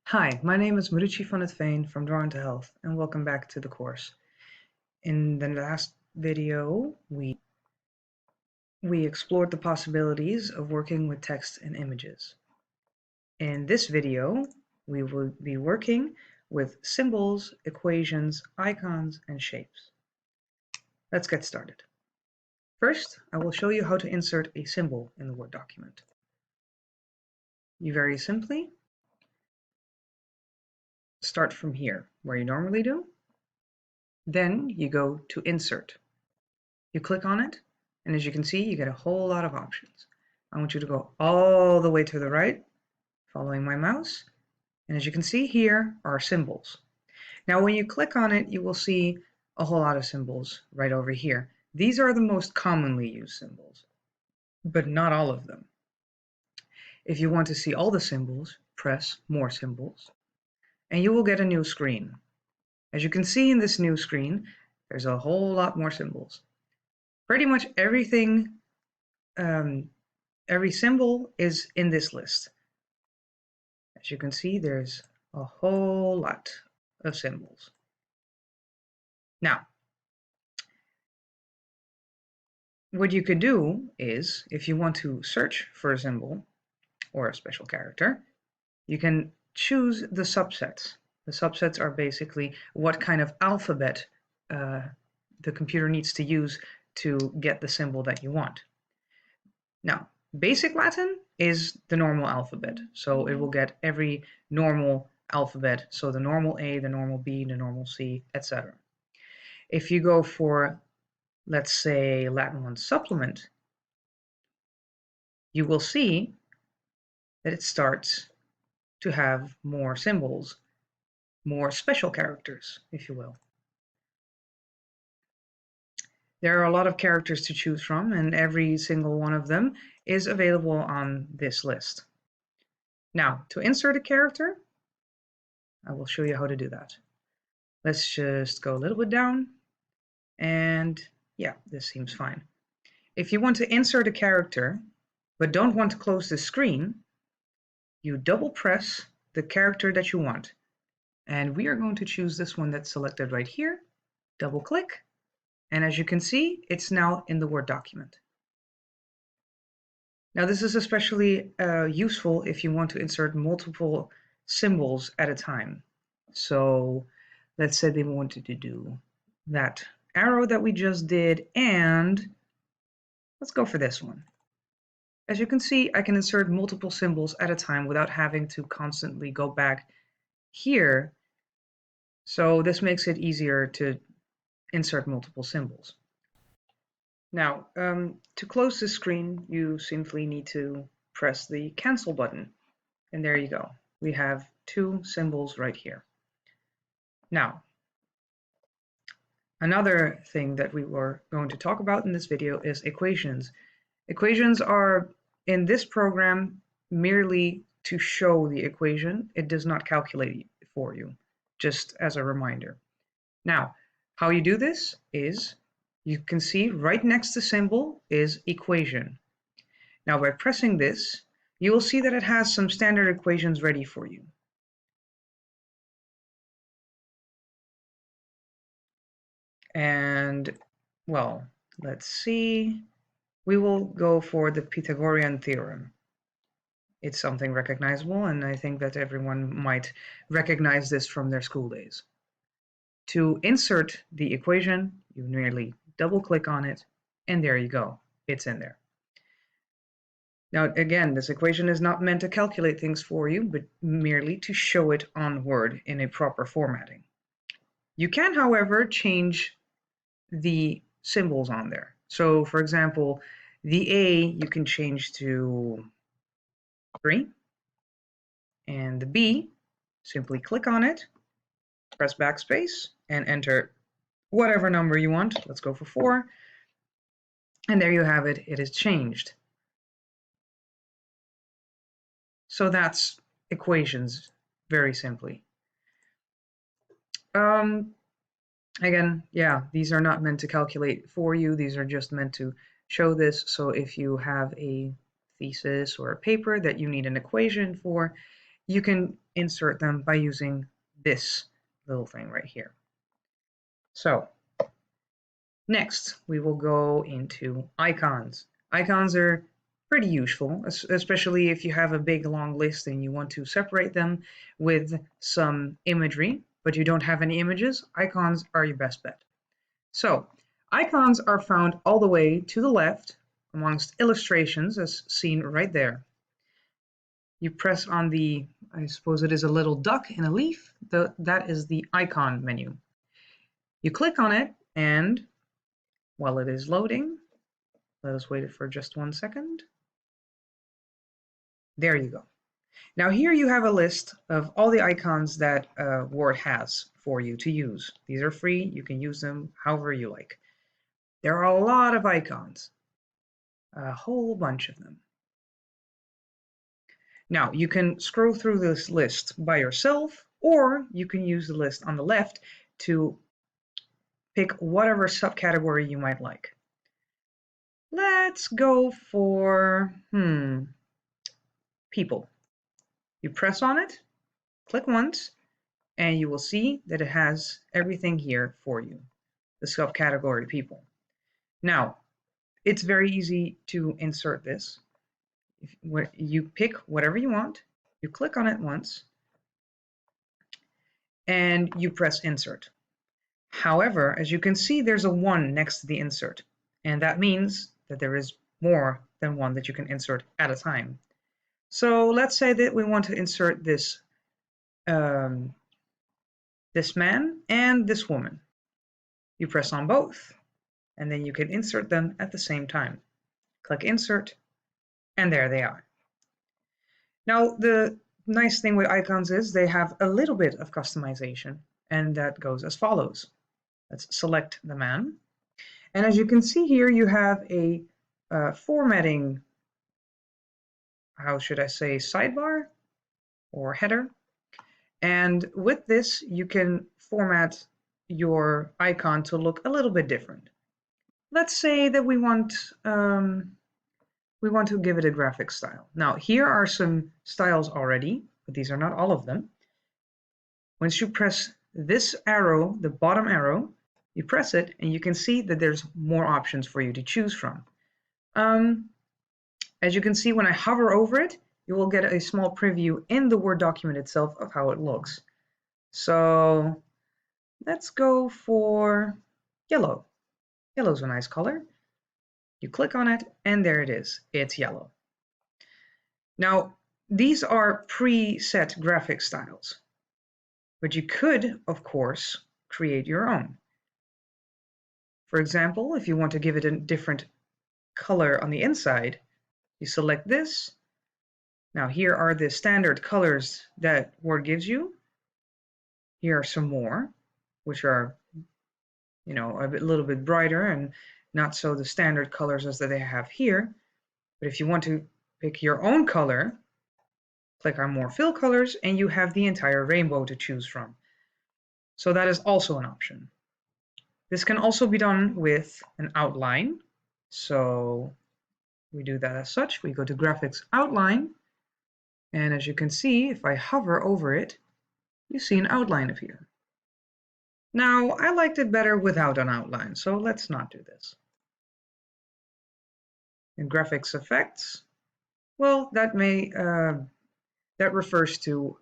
Hi, my name is Marucci van het Veen from Drawing to Health, and welcome back to the course. In the last video, we explored the possibilities of working with text and images. In this video, we will be working with symbols, equations, icons, and shapes. Let's get started. First, I will show you how to insert a symbol in the Word document. You very simply start from here, where you normally do. Then you go to Insert. You click on it, and as you can see, you get a whole lot of options. I want you to go all the way to the right, following my mouse, and as you can see, here are symbols. Now, when you click on it, you will see a whole lot of symbols right over here. These are the most commonly used symbols, but not all of them. If you want to see all the symbols, press More Symbols, and you will get a new screen. As you can see in this new screen, there's a whole lot more symbols. Pretty much everything, every symbol is in this list. As you can see, there's a whole lot of symbols. Now, what you could do is, if you want to search for a symbol or a special character, you can choose the subsets. The subsets are basically what kind of alphabet the computer needs to use to get the symbol that you want. Now, Basic Latin is the normal alphabet, so it will get every normal alphabet, so the normal A, the normal B, the normal C, etc. If you go for, let's say, Latin 1 supplement, you will see that it starts to have more symbols, more special characters, if you will. There are a lot of characters to choose from, and every single one of them is available on this list. Now, to insert a character, I will show you how to do that. Let's just go a little bit down, and yeah, this seems fine. If you want to insert a character, but don't want to close the screen, you double press the character that you want. And we are going to choose this one that's selected right here, double click, and as you can see, it's now in the Word document. Now this is especially useful if you want to insert multiple symbols at a time. So let's say they wanted to do that arrow that we just did, and let's go for this one. As you can see, I can insert multiple symbols at a time without having to constantly go back here. So this makes it easier to insert multiple symbols. Now, to close the screen, you simply need to press the cancel button. And there you go. We have two symbols right here. Now, another thing that we were going to talk about in this video is equations. Equations are, in this program, merely to show the equation. It does not calculate it for you, just as a reminder. Now, how you do this is, you can see right next to symbol is equation. Now, by pressing this, you will see that it has some standard equations ready for you. And, well, let's see. We will go for the Pythagorean theorem. It's something recognizable, and I think that everyone might recognize this from their school days. To insert the equation, you merely double-click on it, and there you go. It's in there. Now, again, this equation is not meant to calculate things for you, but merely to show it on Word in a proper formatting. You can, however, change the symbols on there. So, for example, the A you can change to 3, and the B, simply click on it, press backspace, and enter whatever number you want. Let's go for 4. And there you have it. It is changed. So that's equations, very simply. Again, yeah, these are not meant to calculate for you. These are just meant to show this. So if you have a thesis or a paper that you need an equation for, you can insert them by using this little thing right here. So next, we will go into icons. Icons are pretty useful, especially if you have a big long list and you want to separate them with some imagery, but you don't have any images. Icons are your best bet. So icons are found all the way to the left amongst illustrations, as seen right there. You press on the, I suppose it is a little duck in a leaf, that is the icon menu. You click on it, and while it is loading, let us wait for just 1 second. There you go. Now here you have a list of all the icons that Word has for you to use. These are free, you can use them however you like. There are a lot of icons, a whole bunch of them. Now you can scroll through this list by yourself, or you can use the list on the left to pick whatever subcategory you might like. Let's go for, people. You press on it, click once, and you will see that it has everything here for you, the subcategory people. Now, it's very easy to insert this. You pick whatever you want, you click on it once, and you press insert. However, as you can see, there's a 1 next to the insert, and that means that there is more than one that you can insert at a time. So let's say that we want to insert this this man and this woman. You press on both, and then you can insert them at the same time. Click insert, and there they are. Now, the nice thing with icons is they have a little bit of customization, and that goes as follows. Let's select the man. And as you can see here, you have a formatting, how should I say, sidebar or header. And with this, you can format your icon to look a little bit different. Let's say that we want to give it a graphic style. Now, here are some styles already, but these are not all of them. Once you press this arrow, the bottom arrow, you press it, and you can see that there's more options for you to choose from. As you can see, when I hover over it, you will get a small preview in the Word document itself of how it looks. So let's go for yellow. Yellow's a nice color. You click on it, and there it is. It's yellow. Now, these are preset graphic styles, but you could, of course, create your own. For example, if you want to give it a different color on the inside, you select this. Now, here are the standard colors that Word gives you. Here are some more, which are, a little bit brighter and not so the standard colors as that they have here. But if you want to pick your own color, click on more fill colors, and you have the entire rainbow to choose from. So that is also an option. This can also be done with an outline. So we do that as such. We go to graphics outline. And as you can see, if I hover over it, you see an outline appear. Now, I liked it better without an outline, so let's not do this. In graphics effects, well, that refers to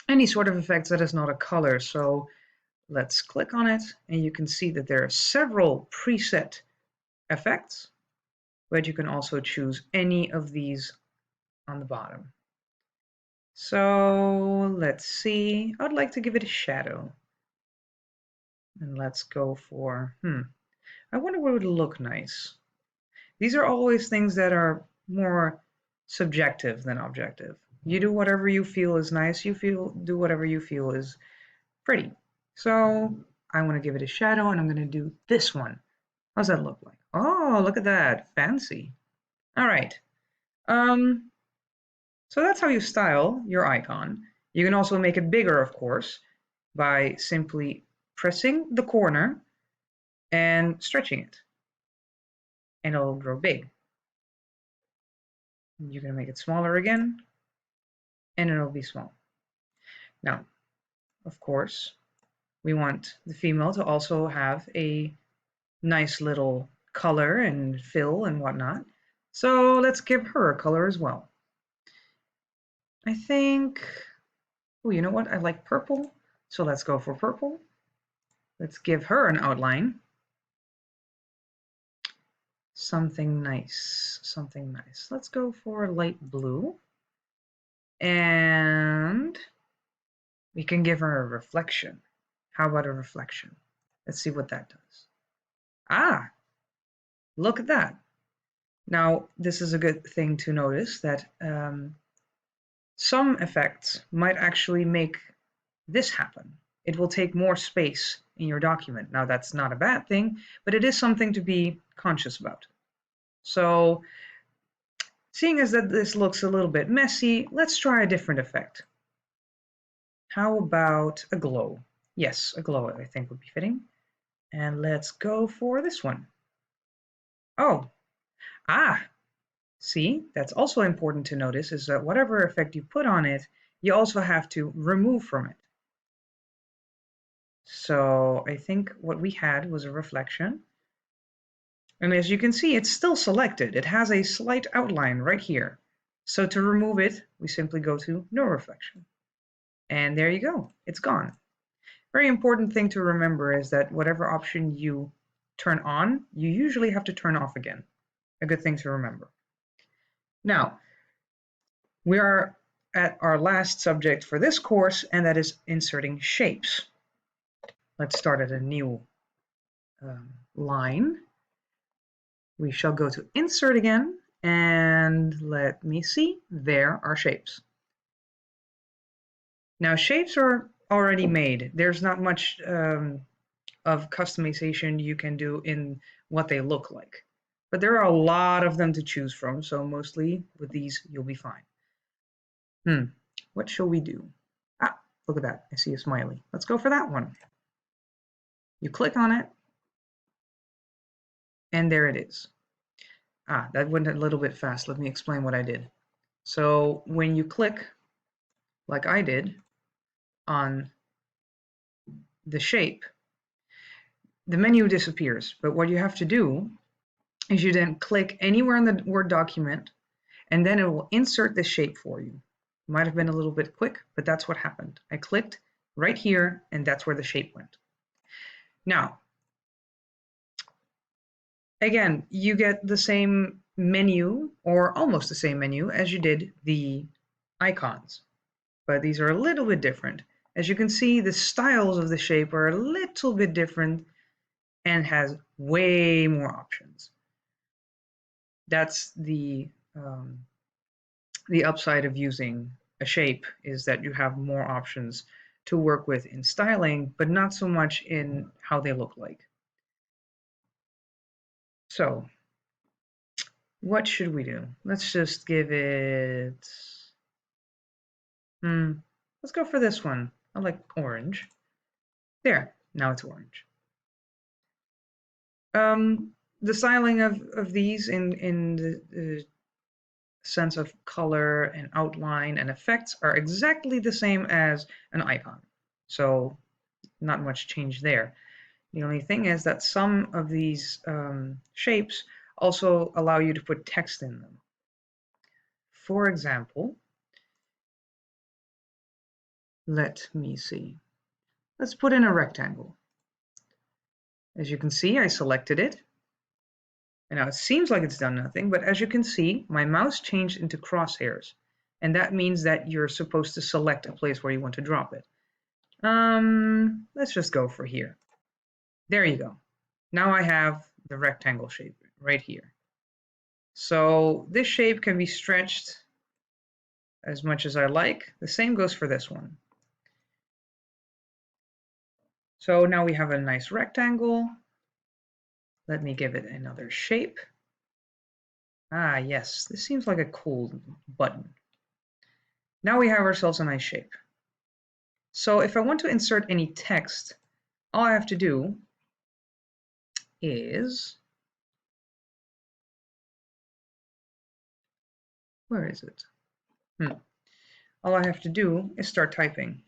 any sort of effects that is not a color. So let's click on it, and you can see that there are several preset effects, but you can also choose any of these on the bottom. So let's see, I'd like to give it a shadow. And let's go for, I wonder what would look nice. These are always things that are more subjective than objective. You do whatever you feel is nice, do whatever you feel is pretty. So I want to give it a shadow, and I'm going to do this one. How's that look like? Oh, look at that, fancy. All right. So that's how you style your icon. You can also make it bigger, of course, by simply pressing the corner and stretching it, and it'll grow big. You're going to make it smaller again, and it'll be small. Now, of course, we want the female to also have a nice little color and fill and whatnot. So let's give her a color as well. I think, oh, you know what? I like purple. So let's go for purple. Let's give her an outline. Something nice, something nice. Let's go for light blue. And we can give her a reflection. How about a reflection? Let's see what that does. Ah, look at that. Now, this is a good thing to notice that some effects might actually make this happen. It will take more space in your document. Now, that's not a bad thing, but it is something to be conscious about. So, seeing as that this looks a little bit messy, let's try a different effect. How about a glow? Yes, a glow I think would be fitting. And let's go for this one. Oh, see, that's also important to notice is that whatever effect you put on it, you also have to remove from it. So I think what we had was a reflection. And as you can see, it's still selected. It has a slight outline right here. So to remove it, we simply go to no reflection. And there you go, it's gone. Very important thing to remember is that whatever option you turn on, you usually have to turn off again. A good thing to remember. Now, we are at our last subject for this course, and that is inserting shapes. Let's start at a new line. We shall go to insert again, and let me see, there are shapes. Now shapes are already made. There's not much of customization you can do in what they look like. But there are a lot of them to choose from, so mostly with these you'll be fine. What shall we do? Ah, look at that, I see a smiley. Let's go for that one. You click on it, and there it is. Ah, that went a little bit fast. Let me explain what I did. So when you click, like I did, on the shape, the menu disappears. But what you have to do is you then click anywhere in the Word document, and then it will insert the shape for you. Might have been a little bit quick, but that's what happened. I clicked right here, and that's where the shape went. Now, again, you get the same menu, or almost the same menu, as you did the icons, but these are a little bit different. As you can see, the styles of the shape are a little bit different and has way more options. That's the upside of using a shape, is that you have more options to work with in styling, but not so much in how they look like. So what should we do? Let's just give it, let's go for this one. I like orange. There, now it's orange. The styling of these in the sense of color and outline and effects are exactly the same as an icon. So not much change there. The only thing is that some of these shapes also allow you to put text in them. For example, let me see. Let's put in a rectangle. As you can see, I selected it. And now it seems like it's done nothing, but as you can see, my mouse changed into crosshairs. And that means that you're supposed to select a place where you want to drop it. Let's just go for here. There you go. Now I have the rectangle shape right here. So this shape can be stretched as much as I like. The same goes for this one. So now we have a nice rectangle. Let me give it another shape. Ah, yes, this seems like a cool button. Now we have ourselves a nice shape. So if I want to insert any text, all I have to do is, where is it? All I have to do is start typing.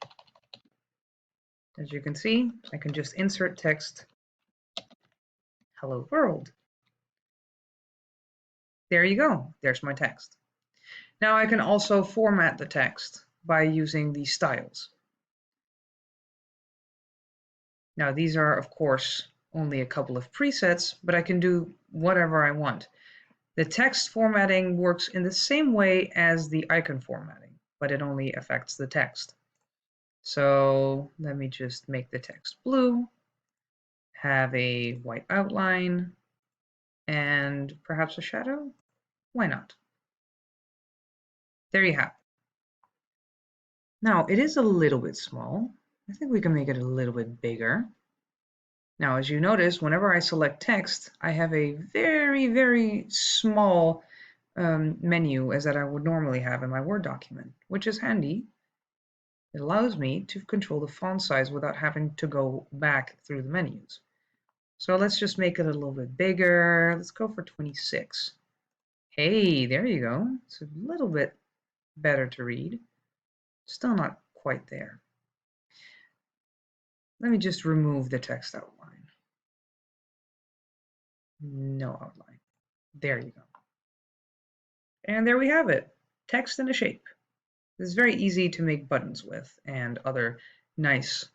As you can see, I can just insert text, hello world. There you go, there's my text. Now I can also format the text by using these styles. Now these are, of course, only a couple of presets, but I can do whatever I want. The text formatting works in the same way as the icon formatting, but it only affects the text. So let me just make the text blue, have a white outline, and perhaps a shadow? Why not? There you have it. Now it is a little bit small. I think we can make it a little bit bigger. Now, as you notice, whenever I select text, I have a very, very small menu as that I would normally have in my Word document, which is handy. It allows me to control the font size without having to go back through the menus. So let's just make it a little bit bigger. Let's go for 26. Hey, there you go. It's a little bit better to read. Still not quite there. Let me just remove the text outline. No outline. There you go. And there we have it. Text and a shape. This is very easy to make buttons with and other nice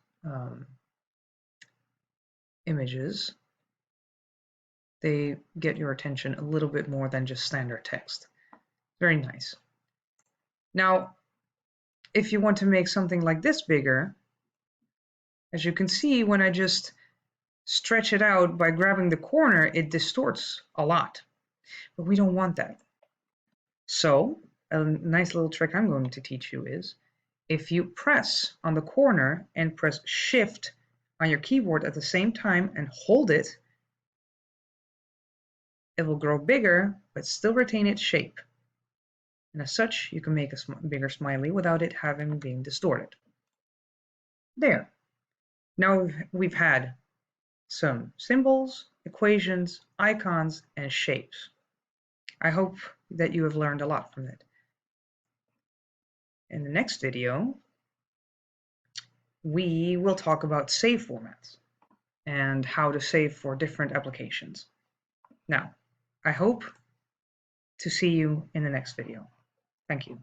images. They get your attention a little bit more than just standard text. Very nice. Now, if you want to make something like this bigger, as you can see, when I just stretch it out by grabbing the corner, it distorts a lot. But we don't want that. So a nice little trick I'm going to teach you is, if you press on the corner and press Shift on your keyboard at the same time and hold it, it will grow bigger but still retain its shape. And as such, you can make a bigger smiley without it having been distorted. There. Now we've had some symbols, equations, icons, and shapes. I hope that you have learned a lot from it. In the next video, we will talk about save formats and how to save for different applications. Now, I hope to see you in the next video. Thank you.